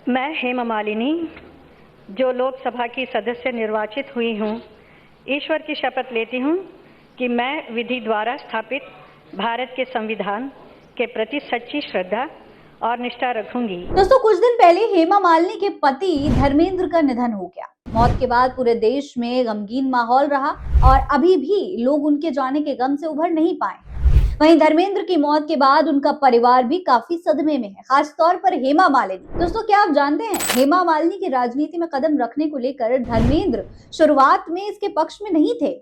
मैं हेमा मालिनी, जो लोकसभा की सदस्य निर्वाचित हुई हूँ, ईश्वर की शपथ लेती हूँ कि मैं विधि द्वारा स्थापित भारत के संविधान के प्रति सच्ची श्रद्धा और निष्ठा रखूंगी। दोस्तों, कुछ दिन पहले हेमा मालिनी के पति धर्मेंद्र का निधन हो गया। मौत के बाद पूरे देश में गमगीन माहौल रहा और अभी भी लोग उनके जाने के गम से उभर नहीं पाए। वहीं धर्मेंद्र की मौत के बाद उनका परिवार भी काफी सदमे में है, खासतौर पर हेमा मालिनी। दोस्तों, क्या आप जानते हैं, हेमा मालिनी की राजनीति में कदम रखने को लेकर धर्मेंद्र शुरुआत में इसके पक्ष में नहीं थे,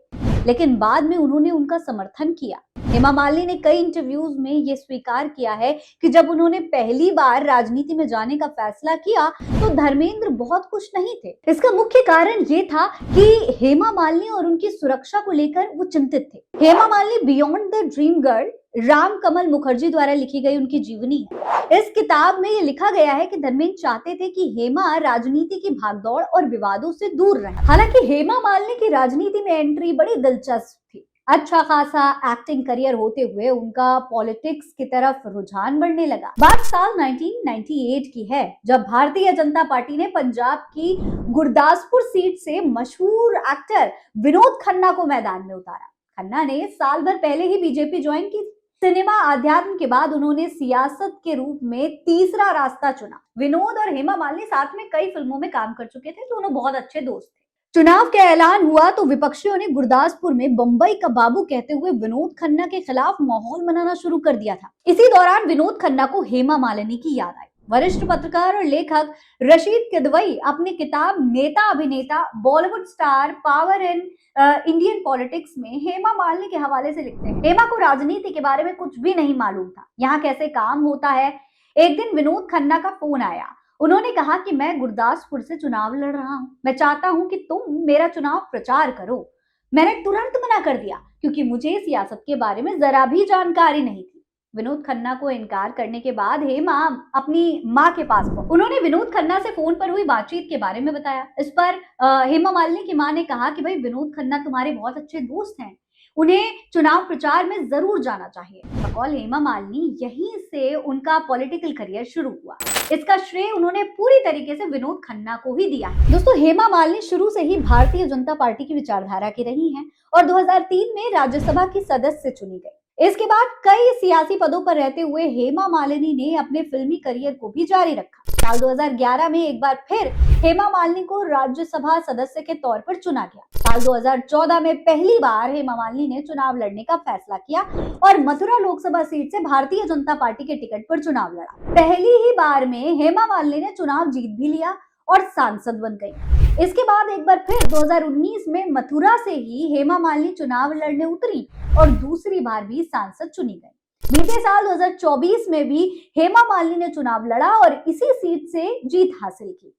लेकिन बाद में उन्होंने उनका समर्थन किया। हेमा मालिनी ने कई इंटरव्यूज में ये स्वीकार किया है कि जब उन्होंने पहली बार राजनीति में जाने का फैसला किया तो धर्मेंद्र बहुत खुश नहीं थे। इसका मुख्य कारण ये था कि हेमा मालिनी और उनकी सुरक्षा को लेकर वो चिंतित थे। Hema Malini beyond the dream girl Ram Kamal Mukherjee द्वारा लिखी गई उनकी जीवनी है। इस किताब में ये लिखा गया है कि धर्मेंद्र चाहते थे कि हेमा राजनीति की भागदौड़ और विवादों से दूर रहे। हालांकि हेमा मालिनी की राजनीति में एंट्री बड़ी दिलचस्प थी। अच्छा खासा एक्टिंग करियर होते हुए उनका पॉलिटिक्स की तरफ रुझान बढ़ने लगा। बात साल 1998 की है, जब भारतीय जनता पार्टी ने पंजाब की गुरदासपुर सीट से मशहूर एक्टर विनोद खन्ना को मैदान में उतारा। खन्ना ने साल भर पहले ही बीजेपी ज्वाइन की। सिनेमा अध्यात्म के बाद उन्होंने सियासत के रूप में तीसरा रास्ता चुना। विनोद और हेमा मालिनी साथ में कई फिल्मों में काम कर चुके थे, दोनों बहुत अच्छे दोस्त थे। चुनाव का ऐलान हुआ तो विपक्षियों ने गुरदासपुर में बंबई का बाबू कहते हुए विनोद खन्ना के खिलाफ माहौल बनाना शुरू कर दिया था। इसी दौरान विनोद खन्ना को हेमा मालिनी की याद आई। वरिष्ठ पत्रकार और लेखक रशीद किदवई अपनी किताब नेता अभिनेता Bollywood star power in Indian politics में हेमा मालिनी के हवाले से लिखते हैं। हेमा को राजनीति के बारे में कुछ भी नहीं मालूम था, यहाँ कैसे काम होता है। एक दिन विनोद खन्ना का फोन आया। उन्होंने कहा कि मैं गुरदासपुर से चुनाव लड़ रहा हूं, मैं चाहता हूं कि तुम मेरा चुनाव प्रचार करो। मैंने तुरंत मना कर दिया क्योंकि मुझे सियासत के बारे में जरा भी जानकारी नहीं थी। विनोद खन्ना को इनकार करने के बाद हेमा अपनी मां के पास पहुंची। उन्होंने विनोद खन्ना से फोन पर हुई बातचीत के बारे में बताया। इस पर हेमा मालिनी की मां ने कहा कि भाई, विनोद खन्ना तुम्हारे बहुत अच्छे दोस्त हैं, उन्हें चुनाव प्रचार में जरूर जाना चाहिए। बकौल हेमा मालिनी, यहीं से उनका पॉलिटिकल करियर शुरू हुआ। इसका श्रेय उन्होंने पूरी तरीके से विनोद खन्ना को ही दिया। दोस्तों, हेमा मालिनी शुरू से ही भारतीय जनता पार्टी की विचारधारा की रही हैं और 2003 में राज्यसभा की सदस्य चुनी गई। इसके बाद कई सियासी पदों पर रहते हुए हेमा मालिनी ने अपने फिल्मी करियर को भी जारी रखा। साल 2011 में एक बार फिर हेमा मालिनी को राज्यसभा सदस्य के तौर पर चुना गया। साल 2014 में पहली बार हेमा मालिनी ने चुनाव लड़ने का फैसला किया और मथुरा लोकसभा सीट से भारतीय जनता पार्टी के टिकट पर चुनाव लड़ा। पहली ही बार में हेमा मालिनी ने चुनाव जीत भी लिया और सांसद बन गई। इसके बाद एक बार फिर 2019 में मथुरा से ही हेमा मालिनी चुनाव लड़ने उतरी और दूसरी बार भी सांसद चुनी गई। बीते साल 2024 में भी हेमा मालिनी ने चुनाव लड़ा और इसी सीट से जीत हासिल की।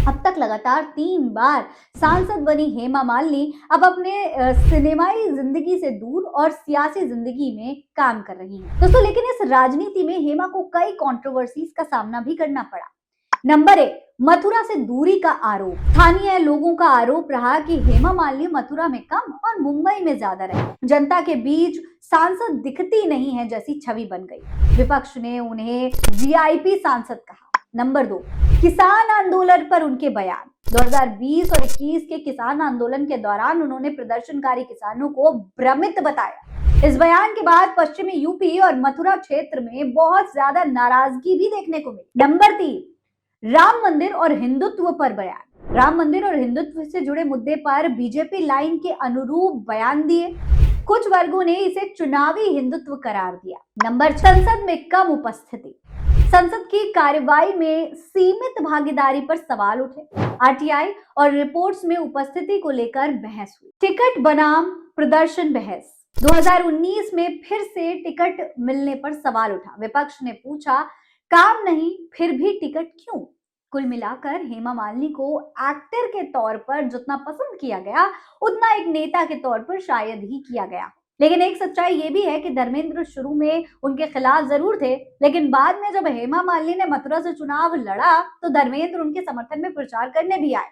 अब तक लगातार 3 बार सांसद बनी हेमा मालिनी अब अपने सिनेमाई जिंदगी से दूर और सियासी जिंदगी में काम कर रही हैं। दोस्तों, लेकिन इस राजनीति में हेमा को कई कंट्रोवर्सीज का सामना भी करना पड़ा। नंबर 1, मथुरा से दूरी का आरोप। स्थानीय लोगों का आरोप रहा कि हेमा मालिनी मथुरा में कम और मुंबई में ज्यादा रहे। जनता के बीच सांसद दिखती नहीं है जैसी छवि बन गई। विपक्ष ने उन्हें वीआईपी सांसद कहा। नंबर 2, किसान आंदोलन पर उनके बयान। 2020 और 21 के किसान आंदोलन के दौरान उन्होंने प्रदर्शनकारी किसानों को भ्रमित बताया। इस बयान के बाद पश्चिमी यूपी और मथुरा क्षेत्र में बहुत ज्यादा नाराजगी भी देखने को मिली। नंबर 3, राम मंदिर और हिंदुत्व पर बयान। राम मंदिर और हिंदुत्व से जुड़े मुद्दे पर बीजेपी लाइन के अनुरूप बयान दिए। कुछ वर्गों ने इसे चुनावी हिंदुत्व करार दिया। नंबर 6, संसद में कम उपस्थिति। संसद की कार्यवाही में सीमित भागीदारी पर सवाल उठे। आरटीआई और रिपोर्ट्स में उपस्थिति को लेकर बहस हुई। टिकट बनाम प्रदर्शन बहस। 2019 में फिर से टिकट मिलने पर सवाल उठा। विपक्ष ने पूछा, काम नहीं फिर भी टिकट क्यों? कुल मिलाकर हेमा मालिनी को एक्टर के तौर पर जितना पसंद किया गया, उतना एक नेता के तौर पर शायद ही किया गया। लेकिन एक सच्चाई ये भी है कि धर्मेंद्र शुरू में उनके खिलाफ जरूर थे, लेकिन बाद में जब हेमा मालिनी ने मथुरा से चुनाव लड़ा तो धर्मेंद्र उनके समर्थन में प्रचार करने भी आए।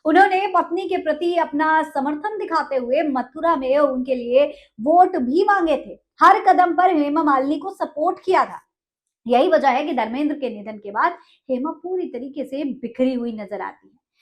उन्होंने पत्नी के प्रति अपना समर्थन दिखाते हुए मथुरा में उनके लिए वोट भी मांगे थे। हर कदम पर हेमा मालिनी को सपोर्ट किया था। यही वजह है कि धर्मेंद्र के निधन के बाद हेमा पूरी तरीके से बिखरी हुई नजर आती